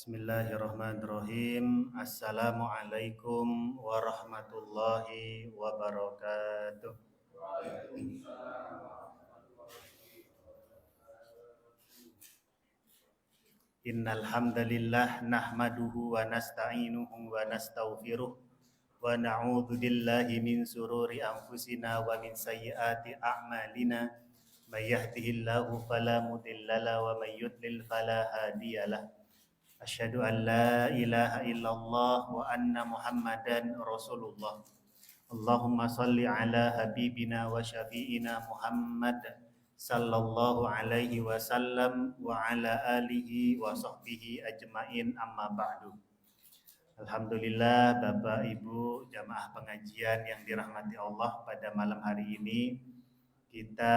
Bismillahirrahmanirrahim. Assalamualaikum warahmatullahi wabarakatuh. Innal hamdalillah nahmaduhu wa nasta'inuhu wa nastaghfiruh wa na'udzu billahi min sururi anfusina wa min sayyiati a'malina. May yahdihillahu fala mudhillalah wa may yudlil fala hadiyalah. Asyhadu an la ilaha illallah wa anna Muhammadan Rasulullah. Allahumma salli ala habibina wa syafi'ina Muhammad sallallahu alaihi wasallam wa ala alihi wa sahbihi ajmain, amma ba'du. Alhamdulillah Bapak Ibu jamaah pengajian yang dirahmati Allah, pada malam hari ini kita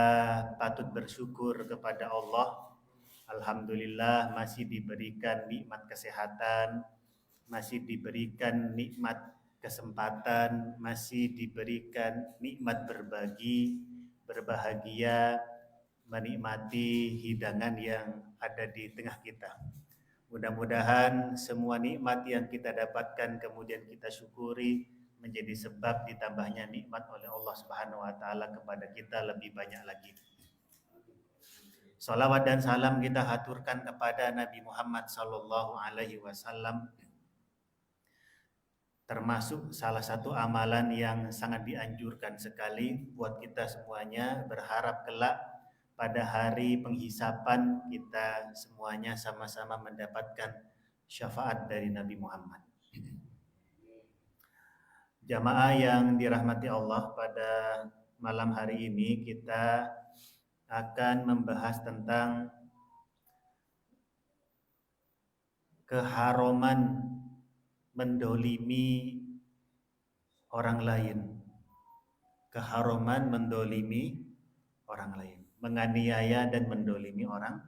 patut bersyukur kepada Allah. Alhamdulillah masih diberikan nikmat kesehatan, masih diberikan nikmat kesempatan, masih diberikan nikmat berbagi, berbahagia, menikmati hidangan yang ada di tengah kita. Mudah-mudahan semua nikmat yang kita dapatkan kemudian kita syukuri menjadi sebab ditambahnya nikmat oleh Allah Subhanahu wa taala kepada kita lebih banyak lagi. Salawat dan salam kita haturkan kepada Nabi Muhammad sallallahu alaihi wasallam, termasuk salah satu amalan yang sangat dianjurkan sekali buat kita semuanya, berharap kelak pada hari penghisapan kita semuanya sama-sama mendapatkan syafaat dari Nabi Muhammad. Jamaah yang dirahmati Allah, pada malam hari ini kita akan membahas tentang keharuman mendolimi orang lain. Keharuman mendolimi orang lain, menganiaya dan mendolimi orang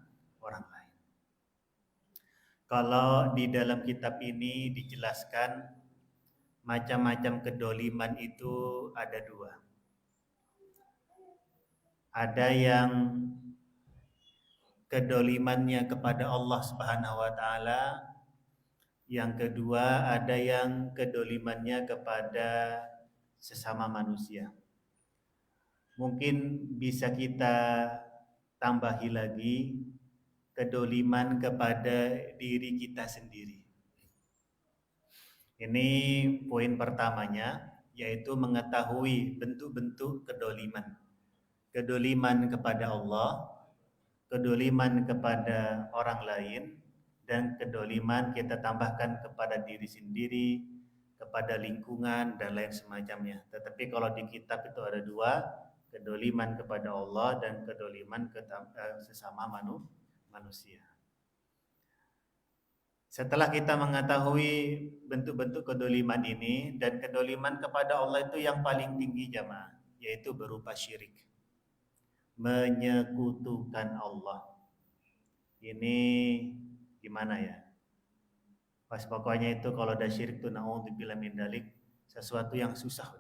lain. Kalau di dalam kitab ini dijelaskan macam-macam kedoliman itu ada dua. Ada yang kedolimannya kepada Allah Subhanahu wa taala, yang kedua ada yang kedolimannya kepada sesama manusia. Mungkin bisa kita tambahi lagi, kedoliman kepada diri kita sendiri. Ini poin pertamanya, yaitu mengetahui bentuk-bentuk kedoliman. Kedoliman kepada Allah, kedoliman kepada orang lain, dan kedoliman kita tambahkan kepada diri sendiri, kepada lingkungan, dan lain semacamnya. Tetapi kalau di kitab itu ada dua, kedoliman kepada Allah dan kedoliman ke sesama manusia. Setelah kita mengetahui bentuk-bentuk kedoliman ini, dan kedoliman kepada Allah itu yang paling tinggi jamaah, yaitu berupa syirik, menyekutukan Allah. Ini gimana ya? Pas pokoknya itu kalau ada syirik itu naudzubillah min dzalik, sesuatu yang susah.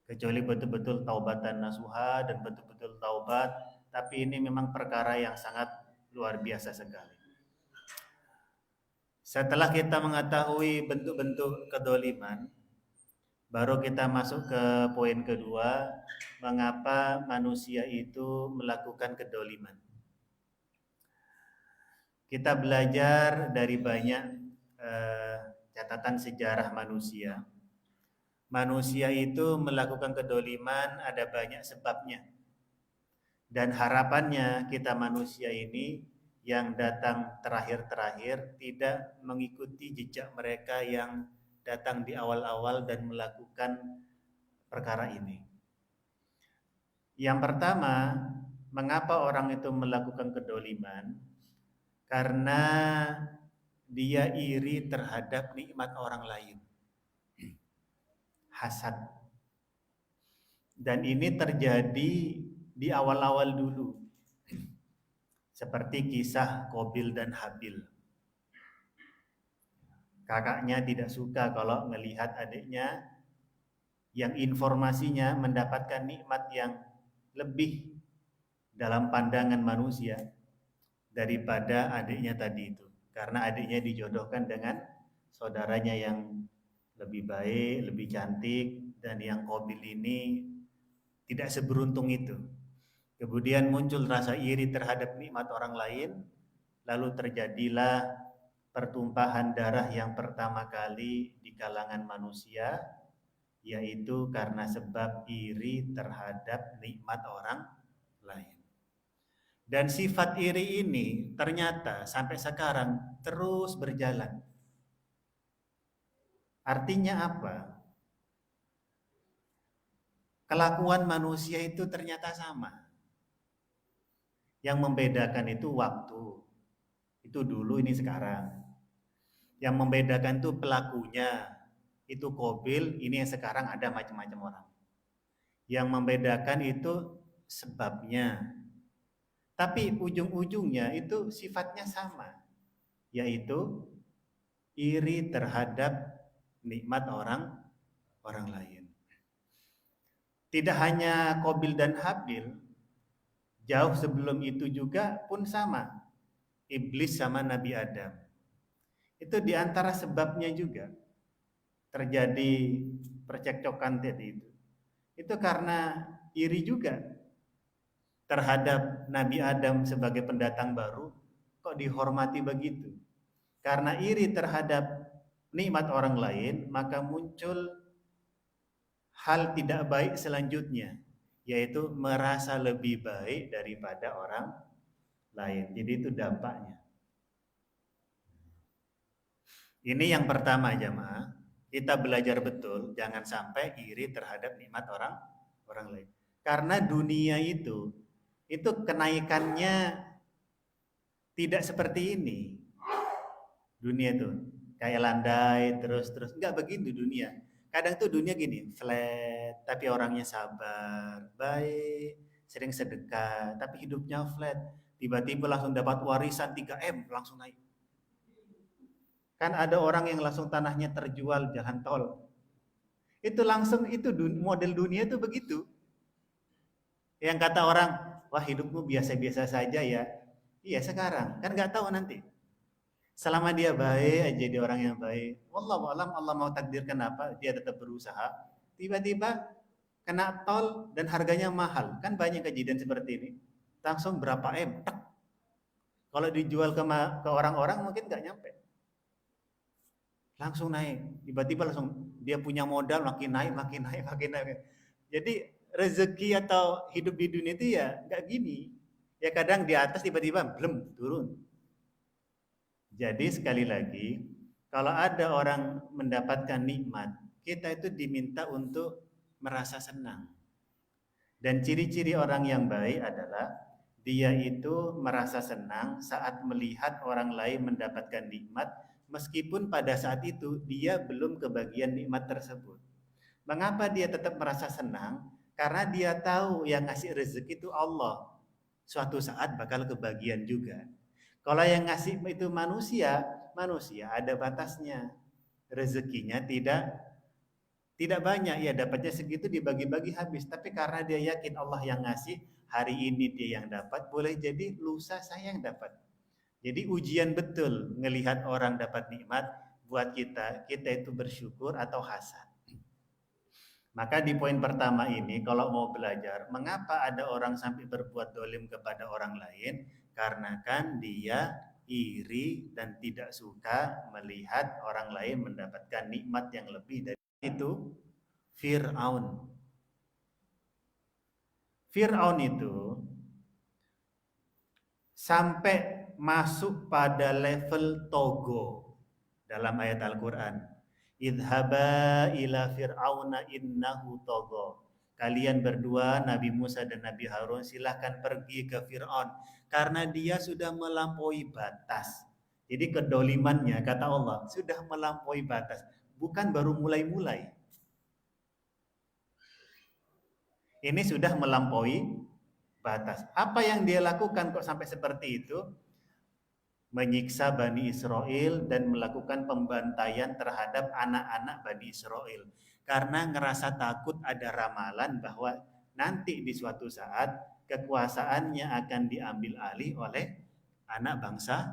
Kecuali betul-betul taubatan nasuha dan betul-betul taubat, tapi ini memang perkara yang sangat luar biasa sekali. Setelah kita mengetahui bentuk-bentuk kedoliman, baru kita masuk ke poin kedua, mengapa manusia itu melakukan kedoliman. Kita belajar dari banyak catatan sejarah manusia. Manusia itu melakukan kedoliman ada banyak sebabnya. Dan harapannya kita manusia ini yang datang terakhir-terakhir tidak mengikuti jejak mereka yang datang di awal-awal dan melakukan perkara ini. Yang pertama, mengapa orang itu melakukan kedoliman? Karena dia iri terhadap nikmat orang lain. Hasad. Dan ini terjadi di awal-awal dulu. Seperti kisah Qabil dan Habil. Kakaknya tidak suka kalau melihat adiknya yang informasinya mendapatkan nikmat yang lebih dalam pandangan manusia daripada adiknya tadi itu. Karena adiknya dijodohkan dengan saudaranya yang lebih baik, lebih cantik, dan yang Qabil ini tidak seberuntung itu. Kemudian muncul rasa iri terhadap nikmat orang lain, lalu terjadilah pertumpahan darah yang pertama kali di kalangan manusia, yaitu karena sebab iri terhadap nikmat orang lain. Dan sifat iri ini ternyata sampai sekarang terus berjalan. Artinya apa? Kelakuan manusia itu ternyata sama. Yang membedakan itu waktu. Itu dulu, ini sekarang. Yang membedakan itu pelakunya. Itu Qabil, ini yang sekarang ada macam-macam orang. Yang membedakan itu sebabnya. Tapi ujung-ujungnya itu sifatnya sama. Yaitu iri terhadap nikmat orang lain. Tidak hanya Qabil dan Habil, jauh sebelum itu juga pun sama. Iblis sama Nabi Adam. Itu diantara sebabnya juga terjadi percekcokan tadi itu. Itu karena iri juga terhadap Nabi Adam sebagai pendatang baru, kok dihormati begitu. Karena iri terhadap nikmat orang lain, maka muncul hal tidak baik selanjutnya, yaitu merasa lebih baik daripada orang lain. Jadi itu dampaknya. Ini yang pertama, jamaah. Kita belajar betul, jangan sampai iri terhadap nikmat orang lain. Karena dunia itu kenaikannya tidak seperti ini. Dunia itu kayak landai terus enggak begitu dunia. Kadang tuh dunia gini, flat, tapi orangnya sabar, baik, sering sedekah, tapi hidupnya flat. Tiba-tiba langsung dapat warisan 3M, langsung naik. Kan ada orang yang langsung tanahnya terjual jalan tol. Itu langsung, itu model dunia itu begitu. Yang kata orang, wah hidupmu biasa-biasa saja ya. Iya sekarang, kan nggak tahu nanti. Selama dia baik aja, dia orang yang baik. Wallahu alam, Allah mau takdirkan apa, dia tetap berusaha. Tiba-tiba kena tol dan harganya mahal. Kan banyak kejadian seperti ini. Langsung berapa M, tak. Kalau dijual ke orang-orang mungkin nggak nyampe. Langsung naik, tiba-tiba langsung dia punya modal makin naik. Jadi rezeki atau hidup di dunia itu ya nggak gini. Ya kadang di atas tiba-tiba belum turun. Jadi sekali lagi, kalau ada orang mendapatkan nikmat, kita itu diminta untuk merasa senang. Dan ciri-ciri orang yang baik adalah dia itu merasa senang saat melihat orang lain mendapatkan nikmat, meskipun pada saat itu dia belum kebagian nikmat tersebut. Mengapa dia tetap merasa senang? Karena dia tahu yang ngasih rezeki itu Allah. Suatu saat bakal kebagian juga. Kalau yang ngasih itu manusia ada batasnya. Rezekinya tidak banyak, ya dapatnya segitu dibagi-bagi habis. Tapi karena dia yakin Allah yang ngasih, hari ini dia yang dapat, boleh jadi lusa saya yang dapat. Jadi ujian betul ngelihat orang dapat nikmat buat kita itu bersyukur atau hasad. Maka di poin pertama ini kalau mau belajar, mengapa ada orang sampai berbuat dolim kepada orang lain? Karena kan dia iri dan tidak suka melihat orang lain mendapatkan nikmat yang lebih dari itu. Fir'aun. Fir'aun itu sampai masuk pada level togo dalam ayat Al-Quran. Idhaba ila fir'auna innahu togo. Kalian berdua, Nabi Musa dan Nabi Harun, silahkan pergi ke Fir'aun. Karena dia sudah melampaui batas. Jadi kedolimannya, kata Allah, sudah melampaui batas. Bukan baru mulai-mulai. Ini sudah melampaui batas. Apa yang dia lakukan kok sampai seperti itu? Menyiksa Bani Israel dan melakukan pembantaian terhadap anak-anak Bani Israel. Karena ngerasa takut ada ramalan bahwa nanti di suatu saat kekuasaannya akan diambil alih oleh anak bangsa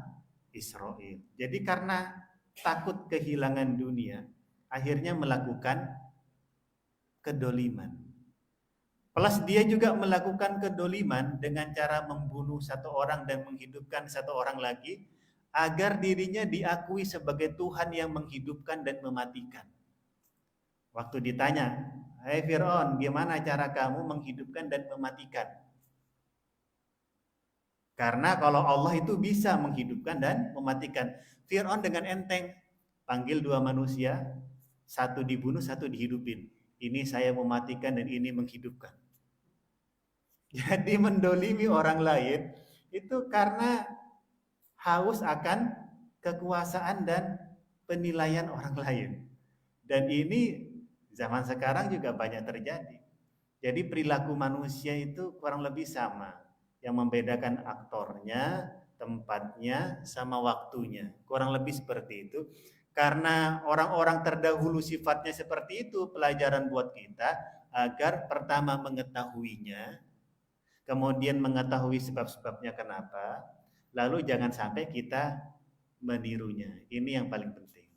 Israel. Jadi karena takut kehilangan dunia, akhirnya melakukan kedoliman. Plus dia juga melakukan kedoliman dengan cara membunuh satu orang dan menghidupkan satu orang lagi agar dirinya diakui sebagai Tuhan yang menghidupkan dan mematikan. Waktu ditanya, "Hai Fir'aun, gimana cara kamu menghidupkan dan mematikan?" Karena kalau Allah itu bisa menghidupkan dan mematikan. Fir'aun dengan enteng panggil dua manusia, satu dibunuh, satu dihidupin. Ini saya mematikan dan ini menghidupkan. Jadi mendolimi orang lain itu karena haus akan kekuasaan dan penilaian orang lain. Dan ini zaman sekarang juga banyak terjadi. Jadi perilaku manusia itu kurang lebih sama. Yang membedakan aktornya, tempatnya, sama waktunya. Kurang lebih seperti itu. Karena orang-orang terdahulu sifatnya seperti itu, pelajaran buat kita agar pertama mengetahuinya, kemudian mengetahui sebab-sebabnya kenapa, lalu jangan sampai kita menirunya. Ini yang paling penting.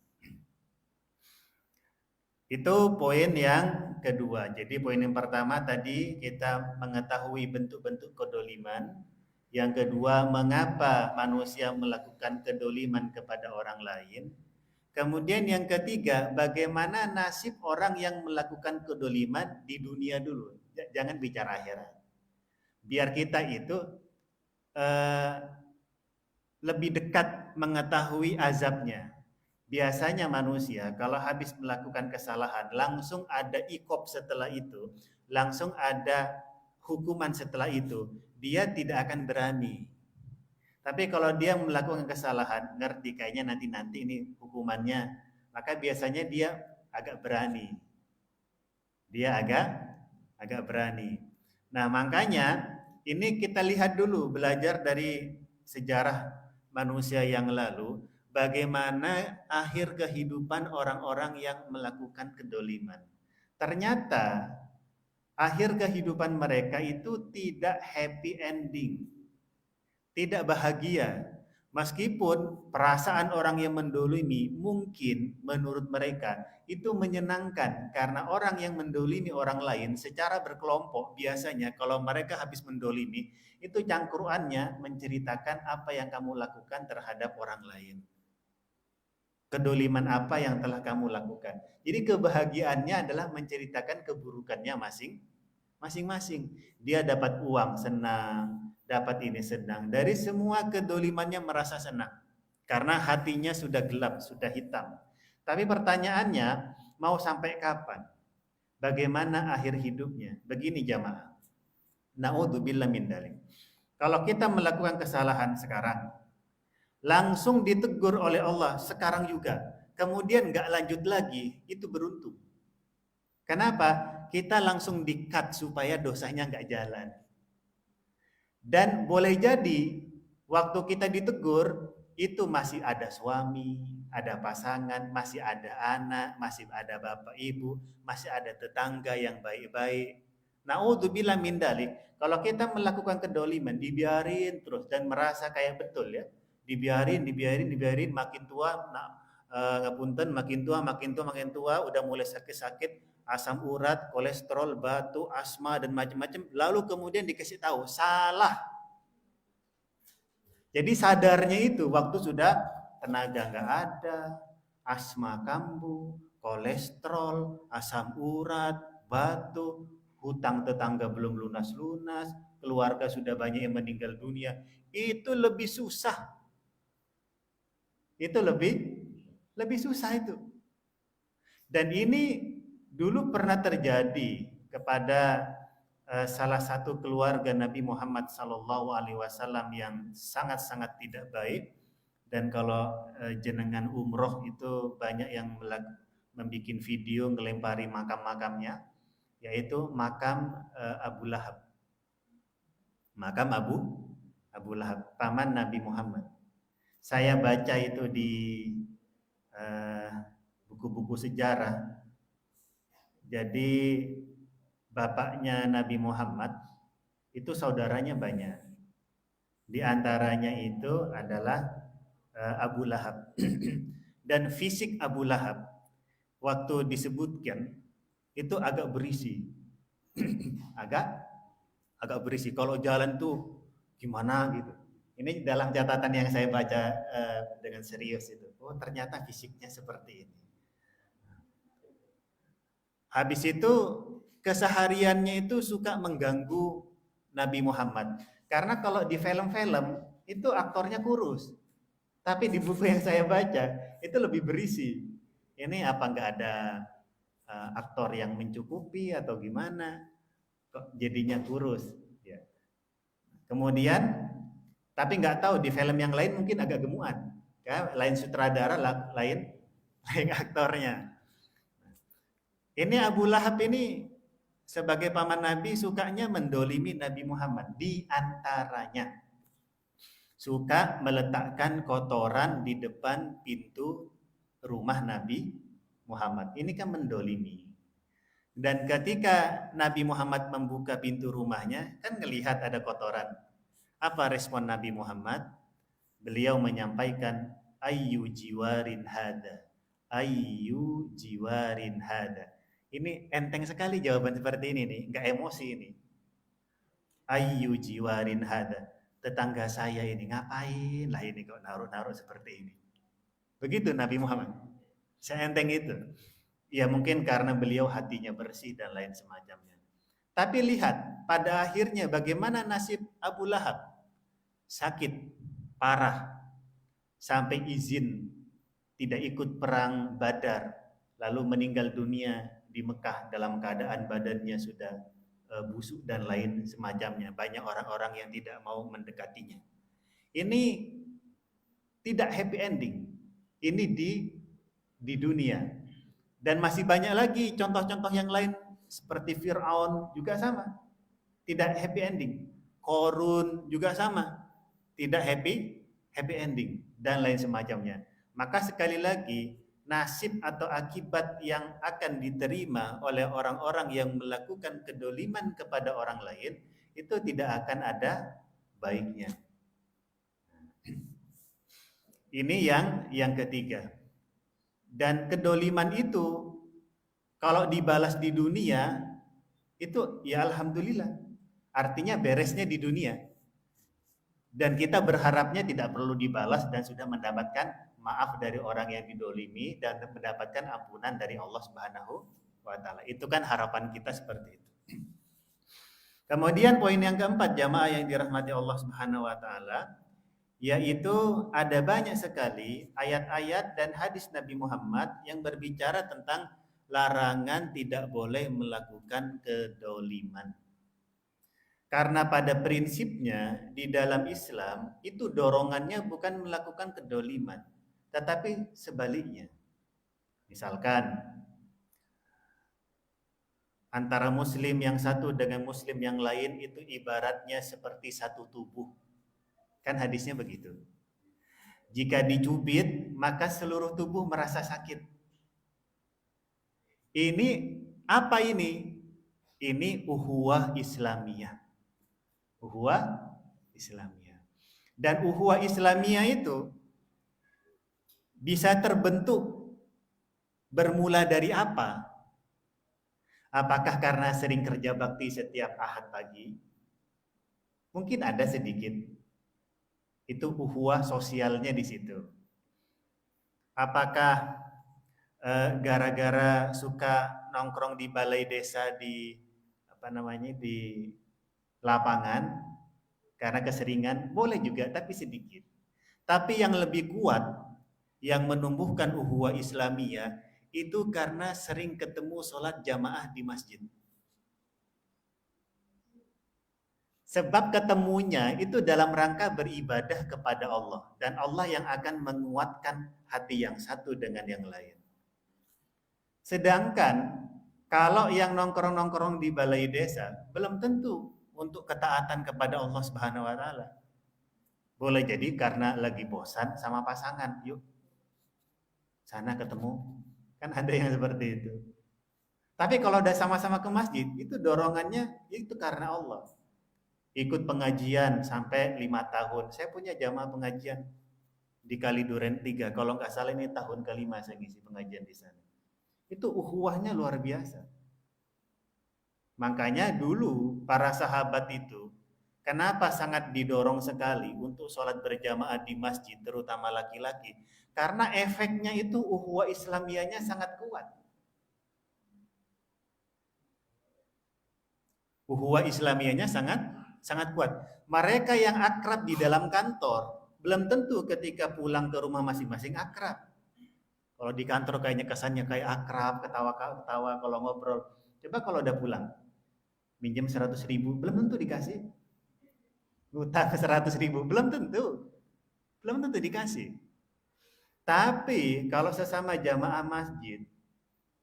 Itu poin yang kedua. Jadi poin yang pertama tadi kita mengetahui bentuk-bentuk kedoliman. Yang kedua, mengapa manusia melakukan kedoliman kepada orang lain. Kemudian yang ketiga, bagaimana nasib orang yang melakukan kedoliman di dunia dulu. Jangan bicara akhirat. Biar kita itu lebih dekat mengetahui azabnya. Biasanya manusia kalau habis melakukan kesalahan langsung ada iqab setelah itu, langsung ada hukuman setelah itu, dia tidak akan berani. Tapi kalau dia melakukan kesalahan, ngerti kayaknya nanti ini hukumannya, maka biasanya dia agak berani. Dia agak berani. Nah, makanya ini kita lihat dulu, belajar dari sejarah manusia yang lalu, bagaimana akhir kehidupan orang-orang yang melakukan kedoliman. Ternyata akhir kehidupan mereka itu tidak happy ending, tidak bahagia. Meskipun perasaan orang yang mendolimi mungkin menurut mereka itu menyenangkan, karena orang yang mendolimi orang lain secara berkelompok biasanya kalau mereka habis mendolimi itu cangkruannya menceritakan apa yang kamu lakukan terhadap orang lain. Kedoliman apa yang telah kamu lakukan. Jadi kebahagiaannya adalah menceritakan keburukannya masing-masing. Dia dapat uang senang, dapat ini senang. Dari semua kedolimannya merasa senang. Karena hatinya sudah gelap, sudah hitam. Tapi pertanyaannya, mau sampai kapan? Bagaimana akhir hidupnya? Begini jamaah. Na'udzubillah min dzalik. Kalau kita melakukan kesalahan sekarang, langsung ditegur oleh Allah sekarang juga, kemudian nggak lanjut lagi, itu beruntung. Kenapa? Kita langsung di-cut supaya dosanya nggak jalan. Dan boleh jadi waktu kita ditegur itu masih ada suami, ada pasangan, masih ada anak, masih ada bapak ibu, masih ada tetangga yang baik-baik. Na'udzubillah min dzalik. Kalau kita melakukan kedoliman, dibiarin terus dan merasa kayak betul ya, dibiarin makin tua, ngapunten, makin tua, udah mulai sakit-sakit, asam urat, kolesterol, batu, asma dan macam-macam. Lalu kemudian dikasih tahu salah. Jadi sadarnya itu waktu sudah tenaga nggak ada, asma kambuh, kolesterol, asam urat, batuk, hutang tetangga belum lunas-lunas, keluarga sudah banyak yang meninggal dunia. Itu lebih susah. Itu lebih susah itu. Dan ini dulu pernah terjadi kepada salah satu keluarga Nabi Muhammad SAW yang sangat-sangat tidak baik. Dan kalau jenengan umroh itu banyak yang membuat video ngelempari makam-makamnya, yaitu makam Abu Lahab. Makam Abu Lahab, paman Nabi Muhammad. Saya baca itu di buku-buku sejarah. Jadi bapaknya Nabi Muhammad itu saudaranya banyak. Di antaranya itu adalah Abu Lahab. Dan fisik Abu Lahab waktu disebutkan itu agak berisi. agak berisi. Kalau jalan tuh gimana gitu. Ini dalam catatan yang saya baca dengan serius itu. Oh, ternyata fisiknya seperti ini. Habis itu kesehariannya itu suka mengganggu Nabi Muhammad. Karena kalau di film-film itu aktornya kurus. Tapi di buku yang saya baca itu lebih berisi. Ini apa nggak ada aktor yang mencukupi atau gimana? Kok jadinya kurus? Ya. Kemudian, tapi nggak tahu di film yang lain mungkin agak gemukan. Ya, lain sutradara, lain aktornya. Ini Abu Lahab ini sebagai paman Nabi sukanya mendolimi Nabi Muhammad. Di antaranya suka meletakkan kotoran di depan pintu rumah Nabi Muhammad. Ini kan mendolimi. Dan ketika Nabi Muhammad membuka pintu rumahnya, kan ngelihat ada kotoran. Apa respon Nabi Muhammad? Beliau menyampaikan, ayyu jiwarin hada. Ayyu jiwarin hada. Ini enteng sekali jawaban seperti ini nih, nggak emosi ini. Ayyu jiwarin hada. Tetangga saya ini ngapain lah ini kok naruh-naruh seperti ini. Begitu Nabi Muhammad. Seenteng itu. Ya mungkin karena beliau hatinya bersih dan lain semacamnya. Tapi lihat, pada akhirnya bagaimana nasib Abu Lahab. Sakit, parah, sampai izin tidak ikut perang Badar, lalu meninggal dunia di Mekah dalam keadaan badannya sudah busuk dan lain semacamnya. Banyak orang-orang yang tidak mau mendekatinya. Ini tidak happy ending. Ini di dunia. Dan masih banyak lagi contoh-contoh yang lain seperti Fir'aun juga sama. Tidak happy ending. Korun juga sama. Tidak happy ending dan lain semacamnya. Maka sekali lagi nasib atau akibat yang akan diterima oleh orang-orang yang melakukan kedoliman kepada orang lain itu tidak akan ada baiknya. Ini yang ketiga. Dan kedoliman itu kalau dibalas di dunia itu ya alhamdulillah. Artinya beresnya di dunia. Dan kita berharapnya tidak perlu dibalas dan sudah mendapatkan maaf dari orang yang didolimi dan mendapatkan ampunan dari Allah Subhanahu wa taala. Itu kan harapan kita seperti itu. Kemudian poin yang keempat, jamaah yang dirahmati Allah Subhanahu wa taala, yaitu ada banyak sekali ayat-ayat dan hadis Nabi Muhammad yang berbicara tentang larangan tidak boleh melakukan kedoliman. Karena pada prinsipnya di dalam Islam itu dorongannya bukan melakukan kedoliman, tetapi sebaliknya. Misalkan antara muslim yang satu dengan muslim yang lain itu ibaratnya seperti satu tubuh. Kan hadisnya begitu. Jika dicubit, maka seluruh tubuh merasa sakit. Ini apa ini? Ini uhuwah Islamiyah. Uhuwah Islamiyah. Dan uhuwah Islamiyah itu bisa terbentuk bermula dari apa? Apakah karena sering kerja bakti setiap Ahad pagi? Mungkin ada sedikit. Itu ukhuwah sosialnya di situ. Apakah gara-gara suka nongkrong di balai desa di di lapangan karena keseringan? Boleh juga, tapi sedikit. Tapi yang lebih kuat yang menumbuhkan ukhuwah Islamiyah itu karena sering ketemu sholat jamaah di masjid. Sebab ketemunya itu dalam rangka beribadah kepada Allah. Dan Allah yang akan menguatkan hati yang satu dengan yang lain. Sedangkan kalau yang nongkrong-nongkrong di balai desa, belum tentu untuk ketaatan kepada Allah Subhanahu wa taala. Boleh jadi karena lagi bosan sama pasangan, yuk sana ketemu. Kan ada yang seperti itu. Tapi kalau udah sama-sama ke masjid, itu dorongannya itu karena Allah. Ikut pengajian sampai 5 tahun. Saya punya jamaah pengajian di Kaliduren 3. Kalau nggak salah ini tahun kelima saya ngisi pengajian di sana. Itu ukhuwahnya luar biasa. Makanya dulu para sahabat itu kenapa sangat didorong sekali untuk sholat berjamaah di masjid, terutama laki-laki? Karena efeknya itu ukhuwah Islamiyahnya sangat kuat. Ukhuwah Islamiyahnya sangat kuat. Mereka yang akrab di dalam kantor, belum tentu ketika pulang ke rumah masing-masing akrab. Kalau di kantor kayaknya kesannya kayak akrab, ketawa-ketawa kalau ngobrol. Coba kalau udah pulang, minjem 100.000, belum tentu dikasih. Ngutang 100.000, belum tentu. Belum tentu dikasih. Tapi kalau sesama jamaah masjid,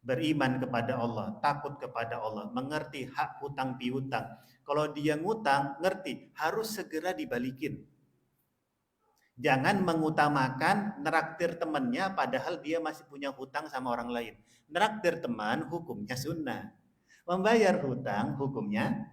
beriman kepada Allah, takut kepada Allah, mengerti hak hutang piutang. Kalau dia ngutang, ngerti, harus segera dibalikin. Jangan mengutamakan neraktir temannya padahal dia masih punya hutang sama orang lain. Neraktir teman hukumnya sunnah. Membayar hutang hukumnya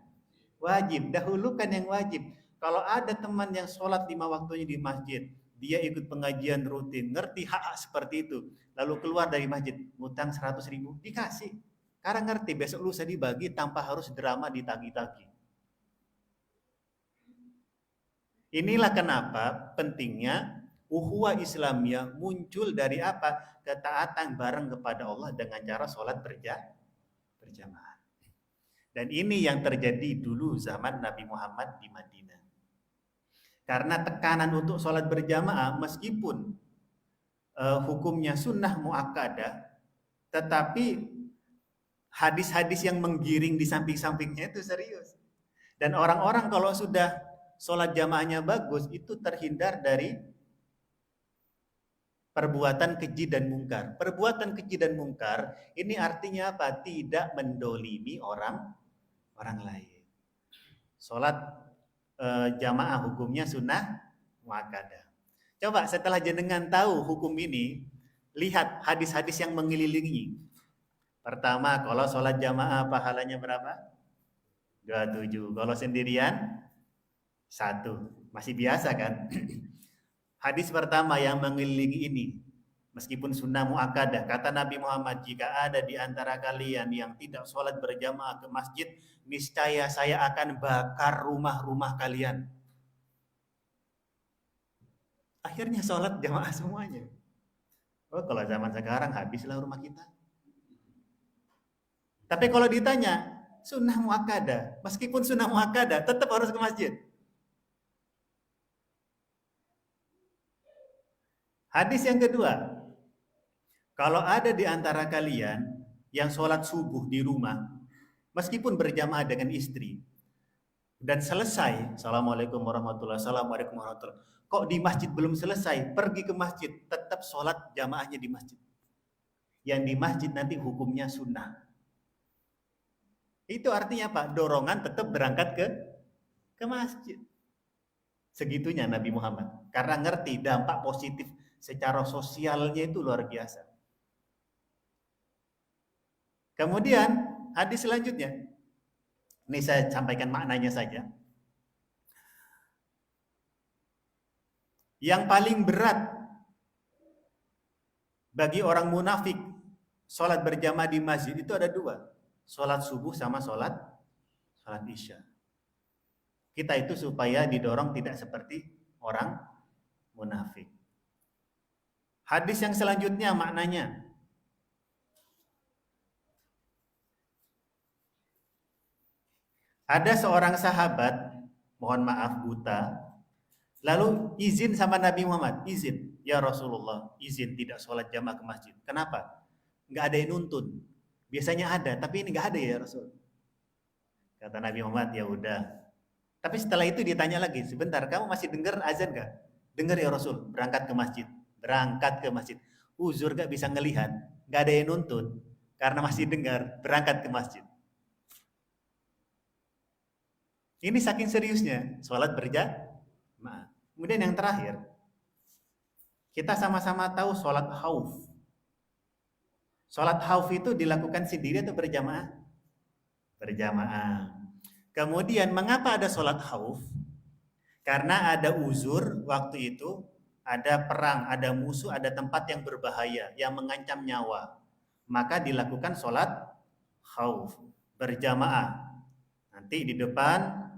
wajib. Dahulukan yang wajib. Kalau ada teman yang sholat 5 waktunya di masjid, dia ikut pengajian rutin, ngerti hak-hak seperti itu, lalu keluar dari masjid, ngutang 100.000, dikasih. Karena ngerti besok lusa dibagi tanpa harus drama ditagi-tagi. Inilah kenapa pentingnya ukhuwah Islamiyah muncul dari apa? Ketaatan bareng kepada Allah dengan cara sholat berjamaah. Dan ini yang terjadi dulu zaman Nabi Muhammad di Madinah. Karena tekanan untuk sholat berjamaah meskipun hukumnya sunnah muakkadah, tetapi hadis-hadis yang menggiring di samping-sampingnya itu serius. Dan orang-orang kalau sudah sholat jamaahnya bagus, itu terhindar dari perbuatan keji dan mungkar. Perbuatan keji dan mungkar ini artinya apa? Tidak mendolimi orang lain. Sholat jamaah hukumnya sunnah muakkadah. Coba setelah jenengan tahu hukum ini, lihat hadis-hadis yang mengelilingi. Pertama, kalau sholat jamaah pahalanya berapa? 27. Kalau sendirian 1. Masih biasa kan? Hadis pertama yang mengelilingi ini, meskipun sunnah muakkadah, kata Nabi Muhammad, jika ada di antara kalian yang tidak sholat berjamaah ke masjid, niscaya saya akan bakar rumah-rumah kalian. Akhirnya sholat jamaah semuanya. Oh, kalau zaman sekarang habislah rumah kita. Tapi kalau ditanya, sunnah muakkadah, meskipun sunnah muakkadah, tetap harus ke masjid. Hadis yang kedua, kalau ada di antara kalian yang sholat subuh di rumah, meskipun berjamaah dengan istri, dan selesai, Assalamualaikum warahmatullahi wabarakatuh, kok di masjid belum selesai, pergi ke masjid, tetap sholat jamaahnya di masjid. Yang di masjid nanti hukumnya sunnah. Itu artinya apa? Dorongan tetap berangkat ke masjid. Segitunya Nabi Muhammad. Karena ngerti dampak positif secara sosialnya itu luar biasa. Kemudian hadis selanjutnya, ini saya sampaikan maknanya saja. Yang paling berat bagi orang munafik sholat berjamaah di masjid itu ada 2. Sholat subuh sama sholat isya. Kita itu supaya didorong tidak seperti orang munafik. Hadis yang selanjutnya maknanya, ada seorang sahabat, mohon maaf buta, lalu izin sama Nabi Muhammad, izin, ya Rasulullah, izin tidak sholat jamaah ke masjid. Kenapa? Nggak ada yang nuntun. Biasanya ada, tapi ini nggak ada ya Rasul. Kata Nabi Muhammad, ya udah. Tapi setelah itu ditanya lagi, sebentar, kamu masih dengar azan nggak? Dengar ya Rasul, berangkat ke masjid. Berangkat ke masjid. Uzur gak bisa ngelihat, nggak ada yang nuntun, karena masih dengar, berangkat ke masjid. Ini saking seriusnya, sholat berjamaah. Kemudian yang terakhir, kita sama-sama tahu sholat khauf. Sholat khauf itu dilakukan sendiri atau berjamaah? Berjamaah. Kemudian mengapa ada sholat khauf? Karena ada uzur waktu itu, ada perang, ada musuh, ada tempat yang berbahaya, yang mengancam nyawa. Maka dilakukan sholat khauf, berjamaah. Nanti di depan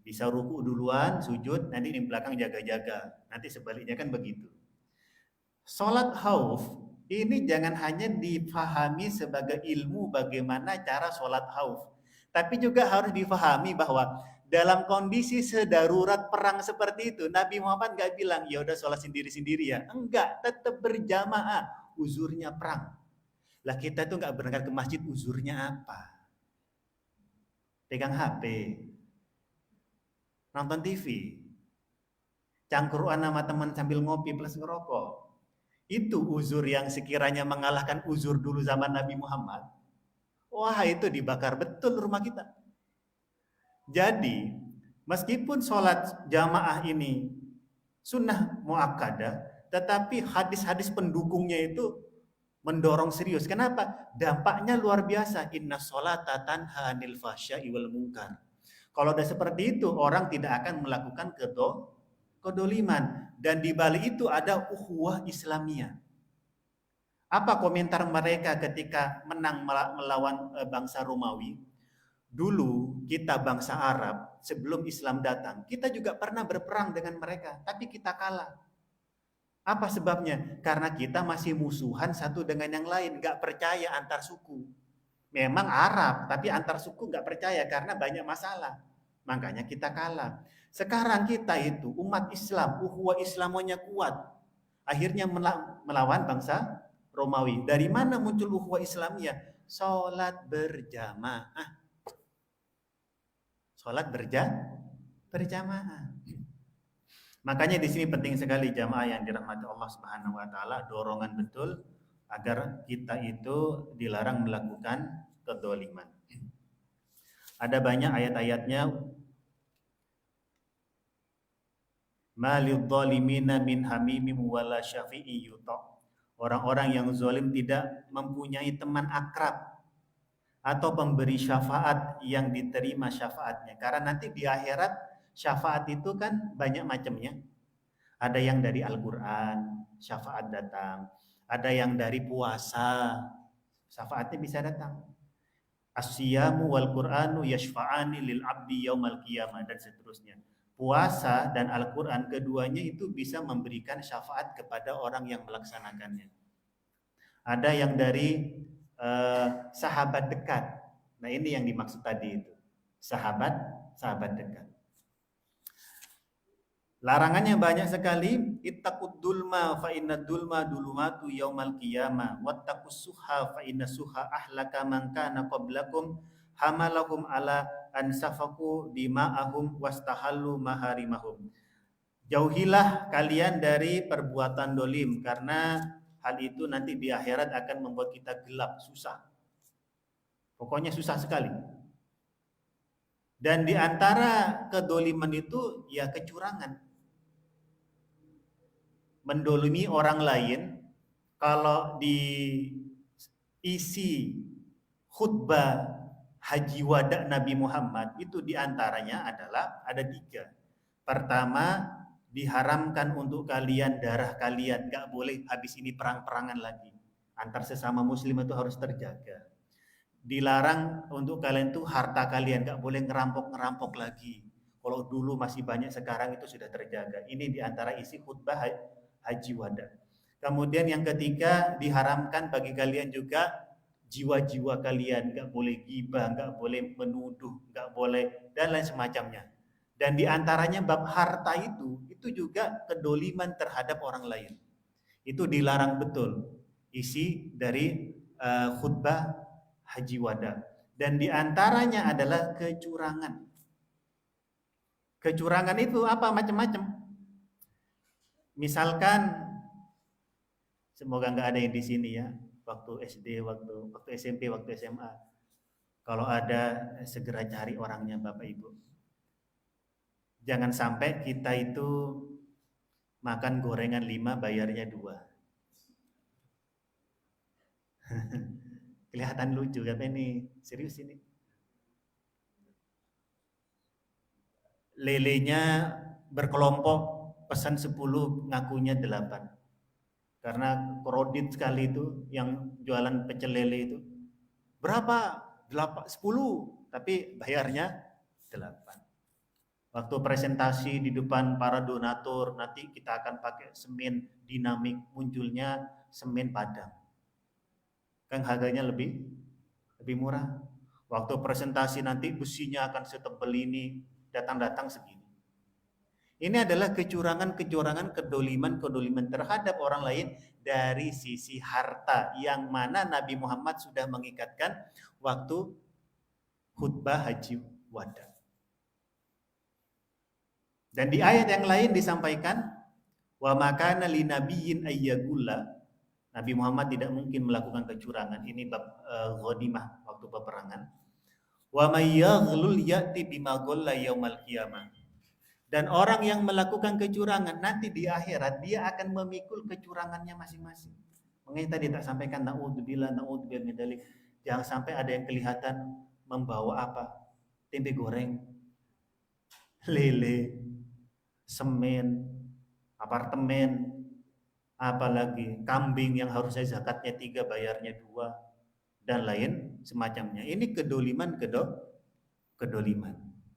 bisa ruku duluan, sujud, nanti di belakang jaga-jaga. Nanti sebaliknya kan begitu. Sholat khauf ini jangan hanya difahami sebagai ilmu bagaimana cara sholat khauf, tapi juga harus difahami bahwa dalam kondisi sedarurat perang seperti itu, Nabi Muhammad nggak bilang ya udah sholat sendiri-sendiri ya, enggak, tetap berjamaah. Uzurnya perang. Lah kita tuh nggak berangkat ke masjid, uzurnya apa? Pegang HP, nonton TV, cangkruan sama teman sambil ngopi plus ngerokok. Itu uzur yang sekiranya mengalahkan uzur dulu zaman Nabi Muhammad. Wah, itu dibakar betul rumah kita. Jadi, meskipun sholat jamaah ini sunnah muakkadah, tetapi hadis-hadis pendukungnya itu mendorong serius. Kenapa? Dampaknya luar biasa. Inna sholata tanha 'anil fahsya'i wal munkar. Kalau udah seperti itu, orang tidak akan melakukan kedoliman. Dan di balik itu ada ukhuwah Islamiyah. Apa komentar mereka ketika menang melawan bangsa Romawi? Dulu kita bangsa Arab, sebelum Islam datang, kita juga pernah berperang dengan mereka, tapi kita kalah. Apa sebabnya? Karena kita masih musuhan satu dengan yang lain, gak percaya antar suku. Memang Arab, tapi antar suku gak percaya karena banyak masalah. Makanya kita kalah. Sekarang kita itu umat Islam, ukhuwah Islamonya kuat. Akhirnya melawan bangsa Romawi. Dari mana muncul ukhuwah Islamiyah? Sholat berjamaah. Sholat berjamaah. Makanya di sini penting sekali jamaah yang dirahmati Allah Subhanahu wa taala, dorongan betul agar kita itu dilarang melakukan kedzaliman. Ada banyak ayat-ayatnya. Malil zalimina min hamimim wala syafi'i yuta. Orang-orang yang zalim tidak mempunyai teman akrab atau pemberi syafaat yang diterima syafaatnya. Karena nanti di akhirat syafaat itu kan banyak macamnya. Ada yang dari Al-Quran, syafaat datang. Ada yang dari puasa, syafaatnya bisa datang. As-siyamu wal Qur'anu yashfa'ani lil abdi yaumal qiyamah, dan seterusnya. Puasa dan Al-Quran keduanya itu bisa memberikan syafaat kepada orang yang melaksanakannya. Ada yang dari sahabat dekat. Nah ini yang dimaksud tadi itu. Sahabat dekat. Larangannya banyak sekali. Ittaqud dulma fa inna dulma dulumatu yaumal qiyamah wattaqus suha fa inna suha ahlaka man kana qablakum hamalahum ala ansafaku dima'ahum wastahallu maharimahum. Jauhilah kalian dari perbuatan dolim, karena hal itu nanti di akhirat akan membuat kita gelap, susah. Pokoknya susah sekali. Dan di antara kedoliman itu ya kecurangan. Mendolimi orang lain. Kalau di isi khutbah Haji Wada Nabi Muhammad itu diantaranya adalah ada 3. Pertama, diharamkan untuk kalian darah kalian, gak boleh habis ini perang-perangan lagi. Antar sesama muslim itu harus terjaga. Dilarang untuk kalian tuh harta kalian, gak boleh ngerampok-ngerampok lagi. Kalau dulu masih banyak, sekarang itu sudah terjaga. Ini diantara isi khutbah haji wada. Kemudian yang ketiga, diharamkan bagi kalian juga jiwa-jiwa kalian, nggak boleh gibah, nggak boleh menuduh, nggak boleh dan lain semacamnya. Dan diantaranya bab harta itu juga kedoliman terhadap orang lain. Itu dilarang betul isi dari khutbah haji wada. Dan diantaranya adalah kecurangan. Kecurangan itu apa? Macam-macam. Misalkan, semoga nggak ada yang di sini ya, waktu SD, waktu SMP, waktu SMA. Kalau ada, segera cari orangnya Bapak Ibu. Jangan sampai kita itu makan gorengan 5, bayarnya 2. Kelihatan lucu kan ini, serius ini. Lelenya berkelompok, pesan 10, ngakunya 8. Karena kredit sekali itu yang jualan pecel lele itu. Berapa? 8, 10, tapi bayarnya 8. Waktu presentasi di depan para donatur, nanti kita akan pakai semen dinamik, munculnya semen Padang. Kan harganya lebih murah. Waktu presentasi nanti besinya akan setebal ini, datang segini. Ini adalah kecurangan-kecurangan, kedoliman terhadap orang lain dari sisi harta, yang mana Nabi Muhammad sudah mengikatkan waktu khutbah haji wada. Dan di ayat yang lain disampaikan, wa makana linabiyyin ayyagulla, Nabi Muhammad tidak mungkin melakukan kecurangan. Ini bab ghanimah, waktu peperangan. Wa may yaghlul ya'ti bima ghalla yaumal qiyamah. Dan orang yang melakukan kecurangan nanti di akhirat dia akan memikul kecurangannya masing-masing. Makanya tadi tak sampaikan, naudzubillah min dzalik. Jangan sampai ada yang kelihatan membawa apa? Tempe goreng, lele, semen, apartemen, apalagi kambing yang harusnya zakatnya 3, bayarnya 2, dan lain semacamnya. Ini kedoliman.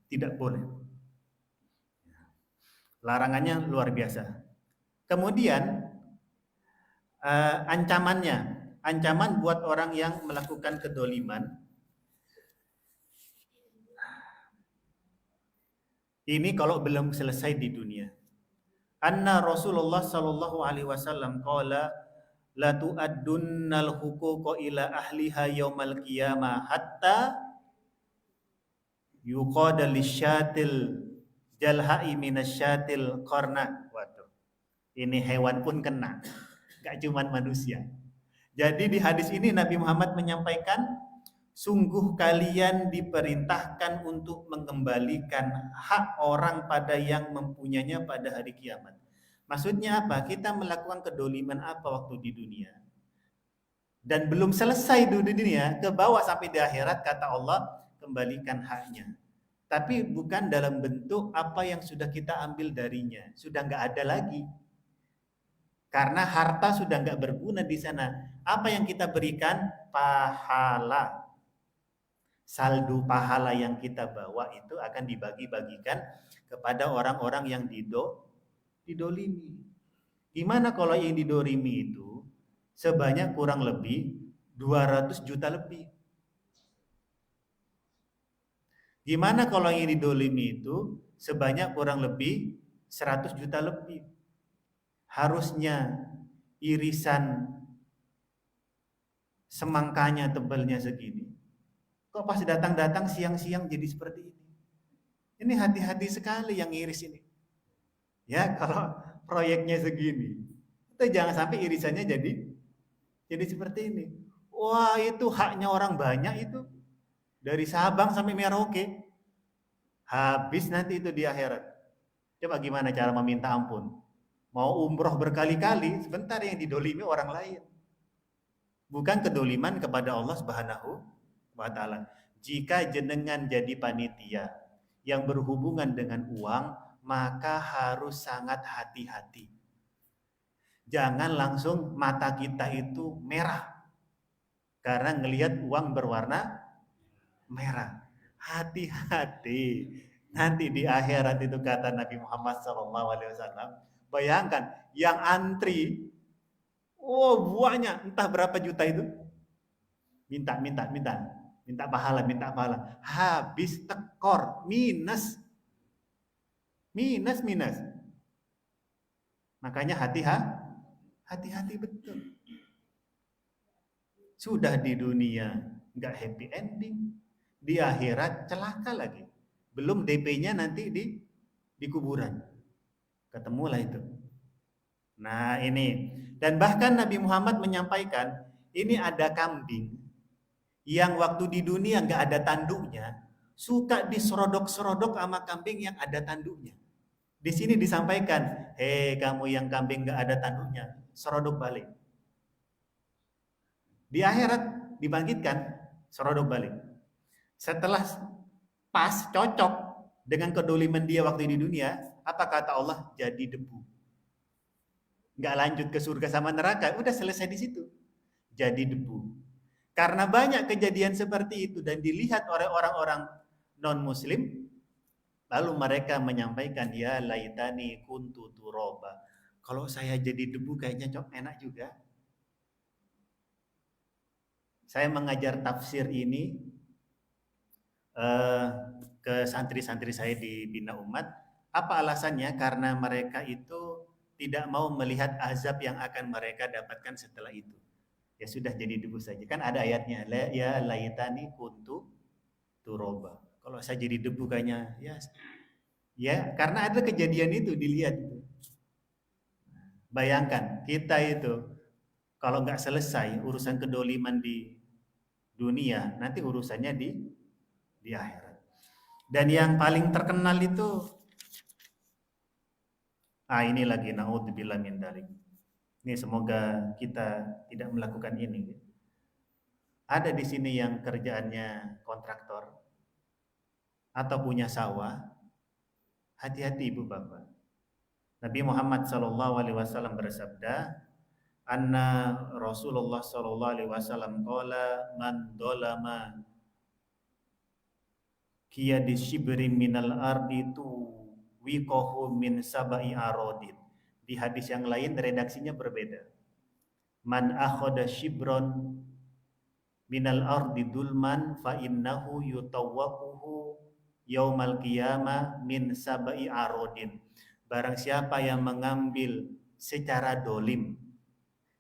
Tidak boleh. Larangannya luar biasa. Kemudian ancaman buat orang yang melakukan kedoliman. Ini kalau belum selesai di dunia. Anna Rasulullah sallallahu alaihi wasallam qala la tu'addunnal huquqa ila ahliha yaumal qiyamah hatta yuqada lisyatil jalha'i minasyatil qarna. Waduh. Ini hewan pun kena. Gak cuman manusia. Jadi di hadis ini Nabi Muhammad menyampaikan, sungguh kalian diperintahkan untuk mengembalikan hak orang pada yang mempunyainya pada hari kiamat. Maksudnya apa? Kita melakukan kedoliman apa waktu di dunia? Dan belum selesai di dunia, ke bawah sampai di akhirat, kata Allah, kembalikan haknya. Tapi bukan dalam bentuk apa yang sudah kita ambil darinya. Sudah nggak ada lagi. Karena harta sudah nggak berguna di sana. Apa yang kita berikan? Pahala. Saldo pahala yang kita bawa itu akan dibagi-bagikan kepada orang-orang yang didolimi. Gimana kalau yang didolimi itu sebanyak kurang lebih 200 juta lebih? Gimana kalau yang didolimi itu sebanyak kurang lebih 100 juta lebih? Harusnya irisan semangkanya tebalnya segini. Kok pas datang-datang siang-siang jadi seperti ini? Ini hati-hati sekali yang iris ini. Ya, kalau proyeknya segini, itu jangan sampai irisannya jadi seperti ini. Wah, itu haknya orang banyak itu. Dari Sabang sampai Merauke. Habis nanti itu di akhirat. Coba gimana cara meminta ampun? Mau umroh berkali-kali, sebentar yang didolimi orang lain. Bukan kedoliman kepada Allah Subhanahu wa ta'ala. Jika jenengan jadi panitia yang berhubungan dengan uang, maka harus sangat hati-hati. Jangan langsung mata kita itu merah karena ngelihat uang berwarna merah. Hati-hati. Nanti di akhirat itu kata Nabi Muhammad SAW, bayangkan yang antri, oh banyak, entah berapa juta itu, minta pahala, habis tekor, minus. Makanya hati-hati betul. Sudah di dunia nggak happy ending, di akhirat celaka lagi. Belum DP-nya nanti di kuburan. Ketemulah itu. Nah ini, dan bahkan Nabi Muhammad menyampaikan, ini ada kambing yang waktu di dunia nggak ada tanduknya, suka diserodok-serodok sama kambing yang ada tanduknya. Di sini disampaikan, hei kamu yang kambing nggak ada tanduknya, serodok balik. Di akhirat dibangkitkan, serodok balik. Setelah pas, cocok dengan kedoliman dia waktu di dunia, apa kata Allah? Jadi debu. Nggak lanjut ke surga sama neraka, udah selesai di situ. Jadi debu. Karena banyak kejadian seperti itu dan dilihat oleh orang-orang non-muslim, lalu mereka menyampaikan, ya laitani kuntu turoba. Kalau saya jadi debu kayaknya enak juga. Saya mengajar tafsir ini ke santri-santri saya di Bina Umat. Apa alasannya? Karena mereka itu tidak mau melihat azab yang akan mereka dapatkan setelah itu. Ya sudah jadi debu saja. Kan ada ayatnya, ya laitani kuntu turoba. Kalau saya jadi debu kayaknya, ya karena ada kejadian itu dilihat. Bayangkan kita itu kalau nggak selesai urusan kedoliman di dunia, nanti urusannya di akhirat. Dan yang paling terkenal itu, ini lagi naudzubillah min dzalik. Ini semoga kita tidak melakukan ini. Ada di sini yang kerjaannya kontraktor atau punya sawah, hati-hati ibu bapak. Nabi Muhammad SAW bersabda, anna Rasulullah SAW qala man dolama kiyadi shibri minal ardi tu wikohu min sabai arodin. Di hadis yang lain redaksinya berbeda. Man akhoda shibron minal ardi dulman fa innahu yutawwaquhu yaumal qiyamah min sabai arodin. Barang siapa yang mengambil secara dolim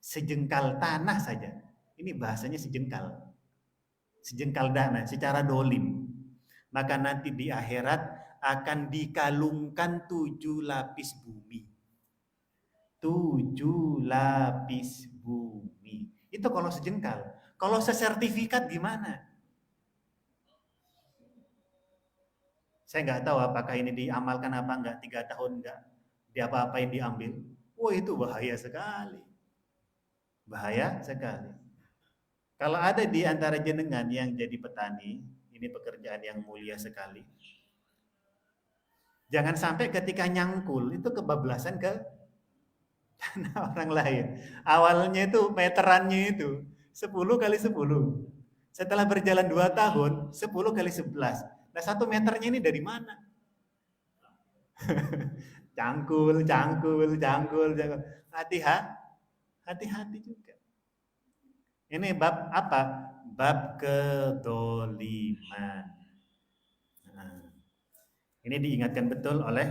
sejengkal tanah saja, ini bahasanya sejengkal tanah secara dolim, maka nanti di akhirat akan dikalungkan 7 lapis bumi. 7 lapis bumi. Itu kalau sejengkal. Kalau sesertifikat gimana? Saya nggak tahu apakah ini diamalkan apa enggak, 3 tahun enggak diapa-apain diambil. Wah itu bahaya sekali. Bahaya sekali. Kalau ada di antara jenengan yang jadi petani, ini pekerjaan yang mulia sekali. Jangan sampai ketika nyangkul itu kebablasan ke tanah orang lain. Awalnya itu meterannya itu 10 kali 10. Setelah berjalan 2 tahun, 10 kali 11. Nah 1 meternya ini dari mana? Cangkul. Hati-hati juga. Ini bab apa? Bab kedoliman. Ini diingatkan betul oleh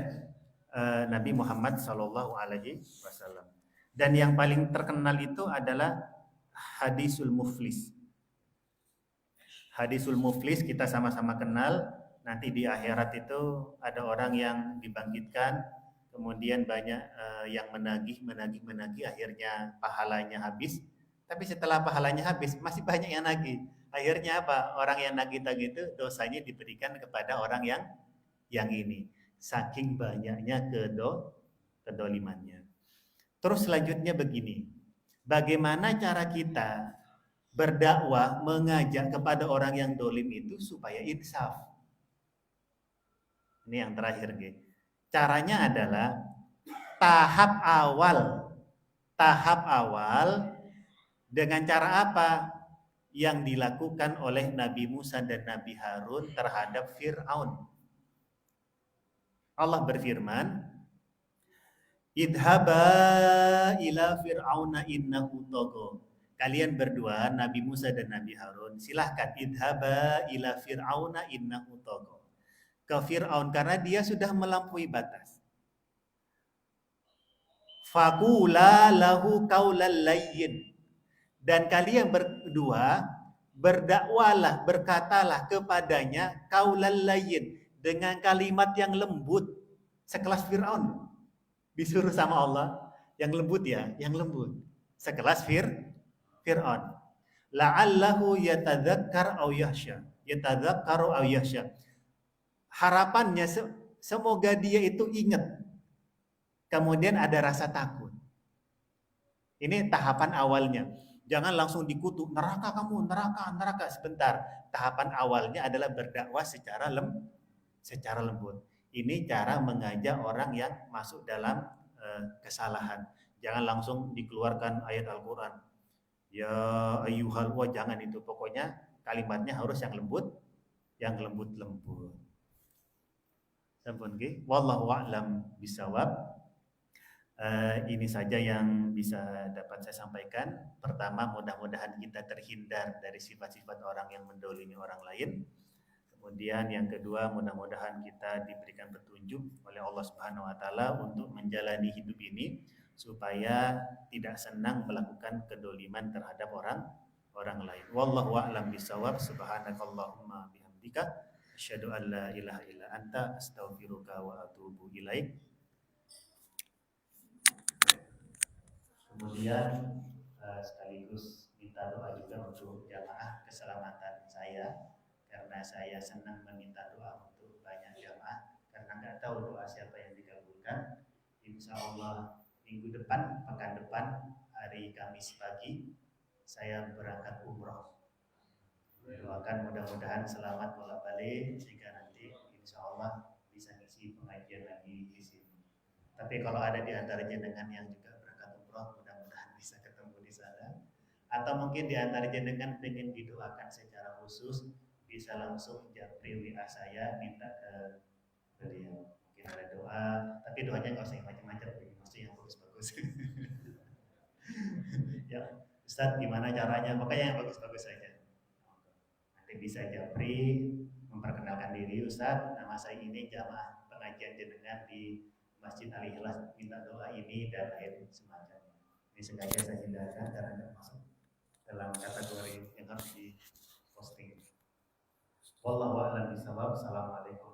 Nabi Muhammad SAW. Dan yang paling terkenal itu adalah hadisul muflis. Hadisul muflis kita sama-sama kenal. Nanti di akhirat itu ada orang yang dibangkitkan, kemudian banyak yang menagih, akhirnya pahalanya habis. Tapi setelah pahalanya habis, masih banyak yang nagih. Akhirnya apa? Orang yang nagih-tagih itu dosanya diberikan kepada orang yang ini. Saking banyaknya kedolimannya. Terus selanjutnya begini. Bagaimana cara kita berdakwah, mengajak kepada orang yang dolim itu supaya insaf? Ini yang terakhir. Caranya adalah tahap awal dengan cara apa? Yang dilakukan oleh Nabi Musa dan Nabi Harun terhadap Fir'aun. Allah berfirman, idhaba ila fir'auna innahu tagha. Kalian berdua, Nabi Musa dan Nabi Harun, silahkan idhaba ila fir'auna innahu tagha. Ke Fir'aun karena dia sudah melampaui batas. Faqula lahu qaulal layyin. Dan kalian berdua berdakwalah, berkatalah kepadanya qaulal layyin, dengan kalimat yang lembut, sekelas Fir'aun. Disuruh sama Allah yang lembut ya, yang lembut. Sekelas Fir'aun. La'allahu yatadzakkar aw yakhsha. Yatadzakkaru aw yakhsha. Harapannya semoga dia itu ingat. Kemudian ada rasa takut. Ini tahapan awalnya. Jangan langsung dikutuk, neraka kamu, neraka, neraka. Sebentar. Tahapan awalnya adalah berdakwah secara lembut. Ini cara mengajak orang yang masuk dalam kesalahan. Jangan langsung dikeluarkan ayat Al-Quran. Ya ayyuhal wa, jangan itu. Pokoknya kalimatnya harus yang lembut, yang lembut-lembut. Sampun nggih. Wallahu a'lam bisawab. Ini saja yang bisa dapat saya sampaikan. Pertama, mudah-mudahan kita terhindar dari sifat-sifat orang yang mendolimi orang lain. Kemudian yang kedua, mudah-mudahan kita diberikan petunjuk oleh Allah Subhanahu wa taala untuk menjalani hidup ini supaya tidak senang melakukan kedoliman terhadap orang lain. Wallahu a'lam bishawab. Subhanakallahumma bihamdika asyhadu an la ilaha illa anta astaghfiruka wa atubu ilaik. Kemudian sekaligus minta doa juga untuk jamaah keselamatan saya, karena saya senang meminta doa untuk banyak jamaah karena nggak tahu doa siapa yang dikabulkan. Insya Allah minggu depan, pekan depan, hari Kamis pagi saya berangkat umroh. Doakan mudah-mudahan selamat bolak balik sehingga nanti insya Allah bisa ngisi pengajian lagi di sini. Tapi kalau ada di antara jenengan yang juga berangkat umroh, mudah-mudahan bisa ketemu di sana. Atau mungkin di antara jenengan ingin didoakan secara khusus, bisa langsung japri WA saya, minta ke beliau. Mungkin ada doa, tapi doanya nggak usah yang macam-macam, maksudnya yang bagus-bagus. Ya, Ustadz gimana caranya? Pokoknya yang bagus-bagus saja. Nanti bisa japri, memperkenalkan diri, Ustadz, nama saya ini jamaah pengajian jenengan di Masjid Al-Ikhlas, minta doa ini dan lain semacamnya. Ini sengaja saya hindarkan karena tidak masuk dalam kategori yang harus di posting. Wallahu a'lam bishawab. Assalamualaikum.